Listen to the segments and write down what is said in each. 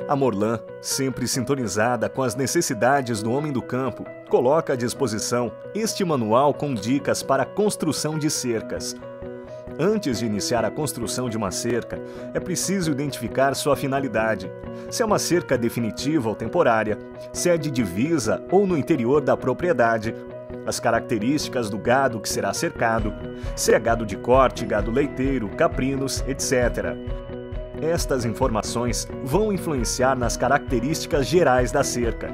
A Morlan, sempre sintonizada com as necessidades do homem do campo, coloca à disposição este manual com dicas para a construção de cercas. Antes de iniciar a construção de uma cerca, é preciso identificar sua finalidade. Se é uma cerca definitiva ou temporária, se é de divisa ou no interior da propriedade, as características do gado que será cercado, se é gado de corte, gado leiteiro, caprinos, etc. Estas informações vão influenciar nas características gerais da cerca: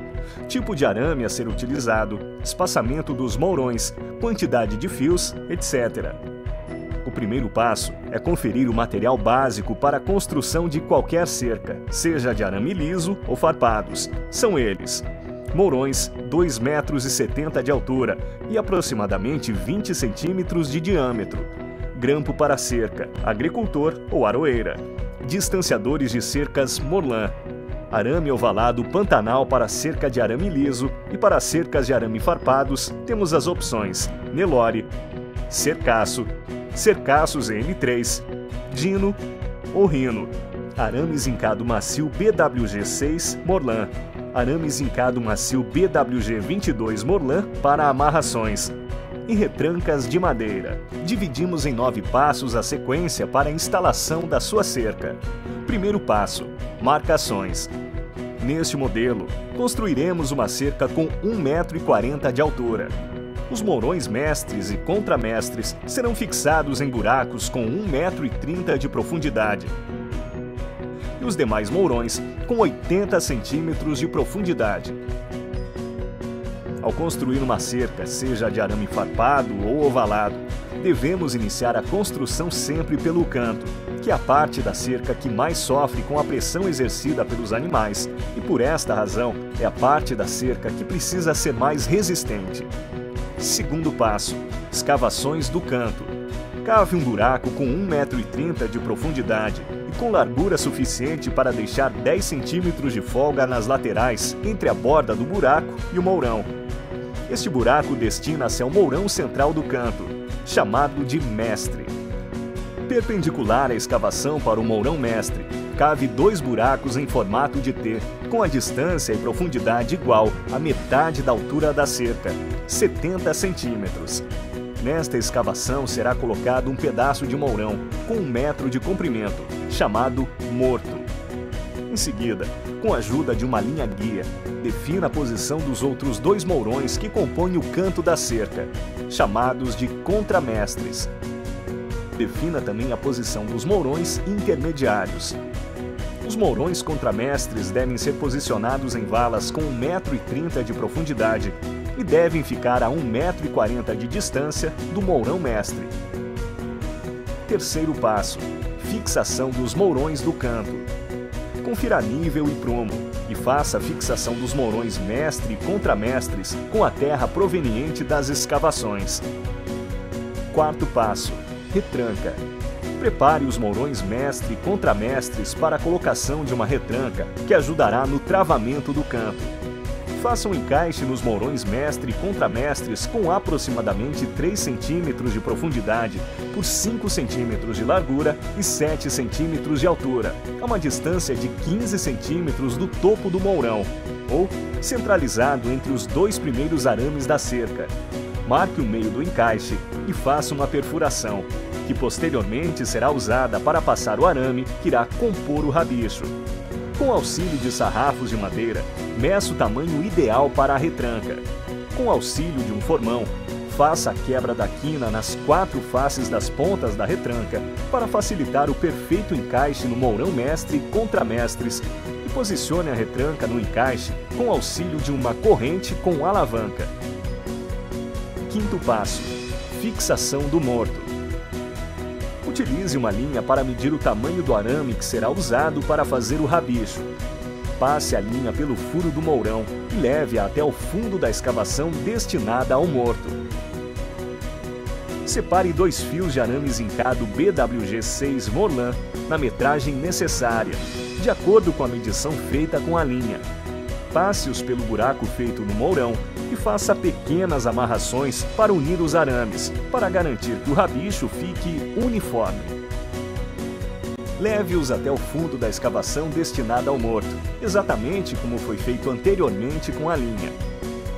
tipo de arame a ser utilizado, espaçamento dos mourões, quantidade de fios, etc. O primeiro passo é conferir o material básico para a construção de qualquer cerca, seja de arame liso ou farpados. São eles: mourões 2,70 metros de altura e aproximadamente 20 centímetros de diâmetro, grampo para cerca, agricultor ou aroeira, distanciadores de cercas Morlan, arame ovalado Pantanal para cerca de arame liso, e para cercas de arame farpados temos as opções Nelore, Cercaço, Cercaços EN3, Dino ou Rino, arame zincado macio BWG6 Morlan, arame zincado macio BWG22 Morlan para amarrações, e retrancas de madeira. Dividimos em 9 passos a sequência para a instalação da sua cerca. Primeiro passo: marcações. Neste modelo, construiremos uma cerca com 1,40 m de altura. Os mourões mestres e contramestres serão fixados em buracos com 1,30 m de profundidade. E os demais mourões com 80 centímetros de profundidade. Ao construir uma cerca, seja de arame farpado ou ovalado, devemos iniciar a construção sempre pelo canto, que é a parte da cerca que mais sofre com a pressão exercida pelos animais, e por esta razão é a parte da cerca que precisa ser mais resistente. Segundo passo: escavações do canto. Cave um buraco com 1,30 m de profundidade e com largura suficiente para deixar 10 centímetros de folga nas laterais entre a borda do buraco e o mourão. Este buraco destina-se ao mourão central do canto, chamado de mestre. Perpendicular à escavação para o mourão mestre, cave 2 buracos em formato de T, com a distância e profundidade igual à metade da altura da cerca, 70 centímetros. Nesta escavação será colocado um pedaço de mourão com 1 metro de comprimento, chamado morto. Em seguida, com a ajuda de uma linha guia, defina a posição dos outros 2 mourões que compõem o canto da cerca, chamados de contramestres. Defina também a posição dos mourões intermediários. Os mourões contramestres devem ser posicionados em valas com 1,30 m de profundidade e devem ficar a 1,40 m de distância do mourão mestre. Terceiro passo: fixação dos mourões do canto. Confira nível e prumo e faça a fixação dos mourões mestre e contramestres com a terra proveniente das escavações. Quarto passo: retranca. Prepare os mourões mestre e contramestres para a colocação de uma retranca que ajudará no travamento do canto. Faça um encaixe nos mourões mestre e contramestres com aproximadamente 3 centímetros de profundidade por 5 centímetros de largura e 7 centímetros de altura, a uma distância de 15 centímetros do topo do mourão, ou centralizado entre os 2 primeiros arames da cerca. Marque o meio do encaixe e faça uma perfuração, que posteriormente será usada para passar o arame que irá compor o rabicho. Com auxílio de sarrafos de madeira, meça o tamanho ideal para a retranca. Com auxílio de um formão, faça a quebra da quina nas 4 faces das pontas da retranca para facilitar o perfeito encaixe no mourão mestre e contramestres, e posicione a retranca no encaixe com auxílio de uma corrente com alavanca. Quinto passo: fixação do morto. Utilize uma linha para medir o tamanho do arame que será usado para fazer o rabicho. Passe a linha pelo furo do mourão e leve-a até o fundo da escavação destinada ao morto. Separe 2 fios de arame zincado BWG6 Morlan na metragem necessária, de acordo com a medição feita com a linha. Passe-os pelo buraco feito no mourão e faça pequenas amarrações para unir os arames, para garantir que o rabicho fique uniforme. Leve-os até o fundo da escavação destinada ao morto, exatamente como foi feito anteriormente com a linha.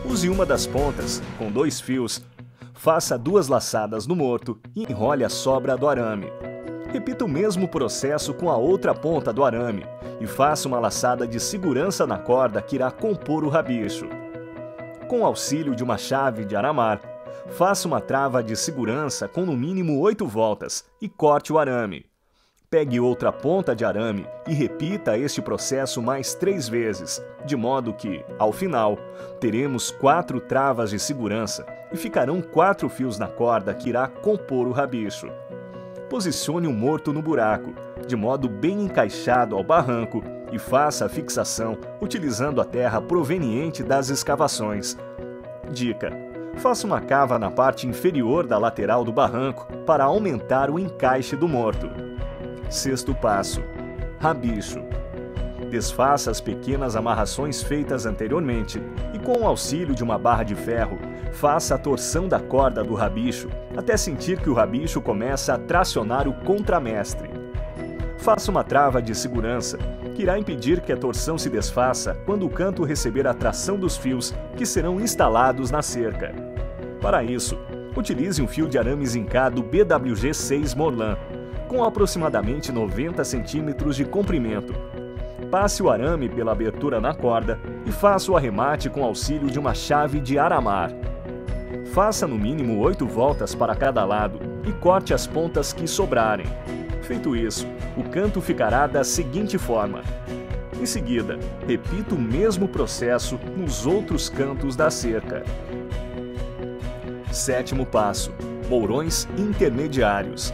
Use uma das pontas, com 2 fios, faça 2 laçadas no morto e enrole a sobra do arame. Repita o mesmo processo com a outra ponta do arame e faça uma laçada de segurança na corda que irá compor o rabicho. Com o auxílio de uma chave de aramar, faça uma trava de segurança com no mínimo 8 voltas e corte o arame. Pegue outra ponta de arame e repita este processo mais 3 vezes, de modo que, ao final, teremos 4 travas de segurança e ficarão 4 fios na corda que irá compor o rabicho. Posicione o morto no buraco, de modo bem encaixado ao barranco, e faça a fixação utilizando a terra proveniente das escavações. Dica: faça uma cava na parte inferior da lateral do barranco para aumentar o encaixe do morto. 6º passo: rabicho. Desfaça as pequenas amarrações feitas anteriormente e, com o auxílio de uma barra de ferro, faça a torção da corda do rabicho até sentir que o rabicho começa a tracionar o contramestre. Faça uma trava de segurança, que irá impedir que a torção se desfaça quando o canto receber a tração dos fios que serão instalados na cerca. Para isso, utilize um fio de arame zincado BWG6 Morlan, com aproximadamente 90 cm de comprimento. Passe o arame pela abertura na corda e faça o arremate com auxílio de uma chave de aramar. Faça no mínimo 8 voltas para cada lado e corte as pontas que sobrarem. Feito isso, o canto ficará da seguinte forma. Em seguida, repita o mesmo processo nos outros cantos da cerca. 7º passo: mourões intermediários.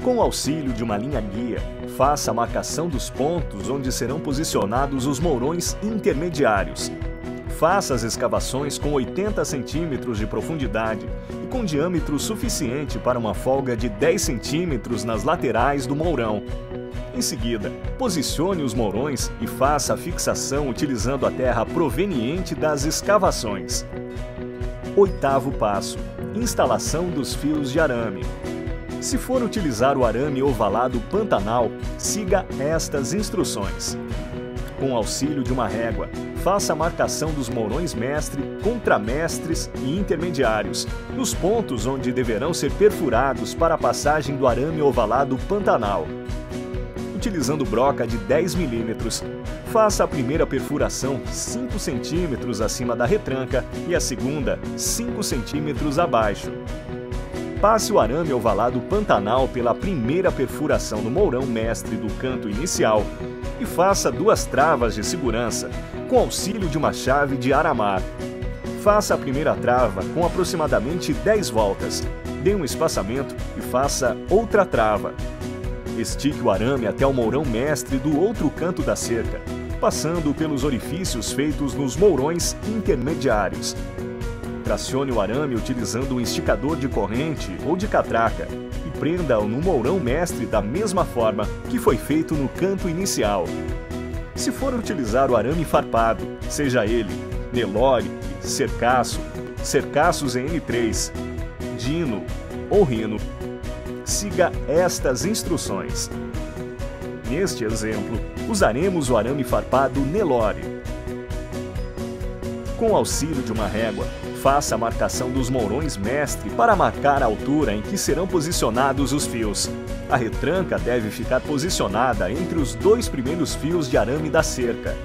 Com o auxílio de uma linha guia, faça a marcação dos pontos onde serão posicionados os mourões intermediários. Faça as escavações com 80 cm de profundidade e com diâmetro suficiente para uma folga de 10 cm nas laterais do mourão. Em seguida, posicione os mourões e faça a fixação utilizando a terra proveniente das escavações. 8º passo: instalação dos fios de arame. Se for utilizar o arame ovalado Pantanal, siga estas instruções. Com o auxílio de uma régua, faça a marcação dos mourões mestre, contramestres e intermediários, nos pontos onde deverão ser perfurados para a passagem do arame ovalado Pantanal. Utilizando broca de 10 mm, faça a primeira perfuração 5 cm acima da retranca e a segunda 5 cm abaixo. Passe o arame ovalado Pantanal pela primeira perfuração no mourão mestre do canto inicial e faça 2 travas de segurança com auxílio de uma chave de aramar. Faça a primeira trava com aproximadamente 10 voltas, dê um espaçamento e faça outra trava. Estique o arame até o mourão mestre do outro canto da cerca, passando pelos orifícios feitos nos mourões intermediários. Tracione o arame utilizando um esticador de corrente ou de catraca e prenda-o no mourão mestre da mesma forma que foi feito no canto inicial. Se for utilizar o arame farpado, seja ele Nelore, Cercaço, Cercaços N3, Dino ou Rino, siga estas instruções. Neste exemplo, usaremos o arame farpado Nelore. Com o auxílio de uma régua, faça a marcação dos mourões mestre para marcar a altura em que serão posicionados os fios. A retranca deve ficar posicionada entre os 2 primeiros fios de arame da cerca.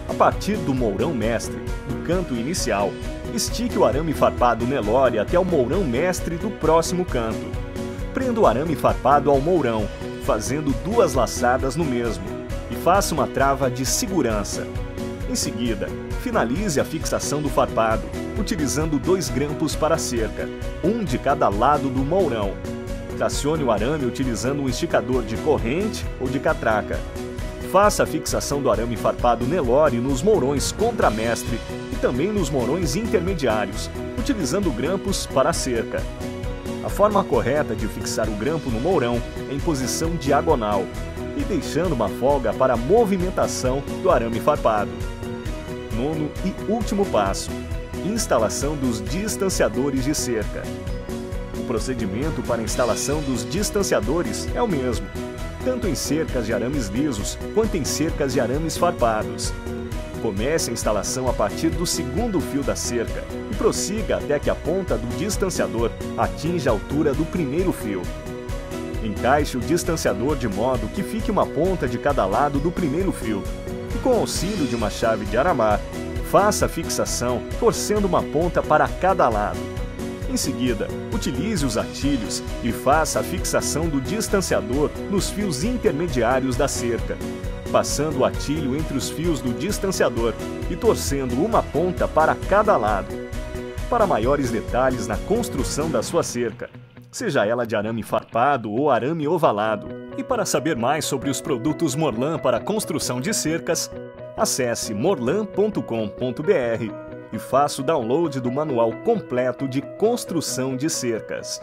A partir do mourão mestre, do canto inicial, estique o arame farpado Nelore até o mourão mestre do próximo canto. Prenda o arame farpado ao mourão, fazendo 2 laçadas no mesmo, e faça uma trava de segurança. Em seguida, finalize a fixação do farpado, utilizando 2 grampos para a cerca, um de cada lado do mourão. Tracione o arame utilizando um esticador de corrente ou de catraca. Faça a fixação do arame farpado Nelore nos mourões contramestre e também nos mourões intermediários, utilizando grampos para a cerca. A forma correta de fixar o grampo no mourão é em posição diagonal e deixando uma folga para a movimentação do arame farpado. 9º e último passo: instalação dos distanciadores de cerca. O procedimento para a instalação dos distanciadores é o mesmo. tanto em cercas de arames lisos quanto em cercas de arames farpados. Comece a instalação a partir do segundo fio da cerca e prossiga até que a ponta do distanciador atinja a altura do primeiro fio. Encaixe o distanciador de modo que fique uma ponta de cada lado do primeiro fio e, com o auxílio de uma chave de aramar, faça a fixação torcendo uma ponta para cada lado. Em seguida, utilize os artilhos e faça a fixação do distanciador nos fios intermediários da cerca, passando o artilho entre os fios do distanciador e torcendo uma ponta para cada lado. Para maiores detalhes na construção da sua cerca, seja ela de arame farpado ou arame ovalado, e para saber mais sobre os produtos Morlan para a construção de cercas, acesse morlan.com.br e faça o download do manual completo de construção de cercas.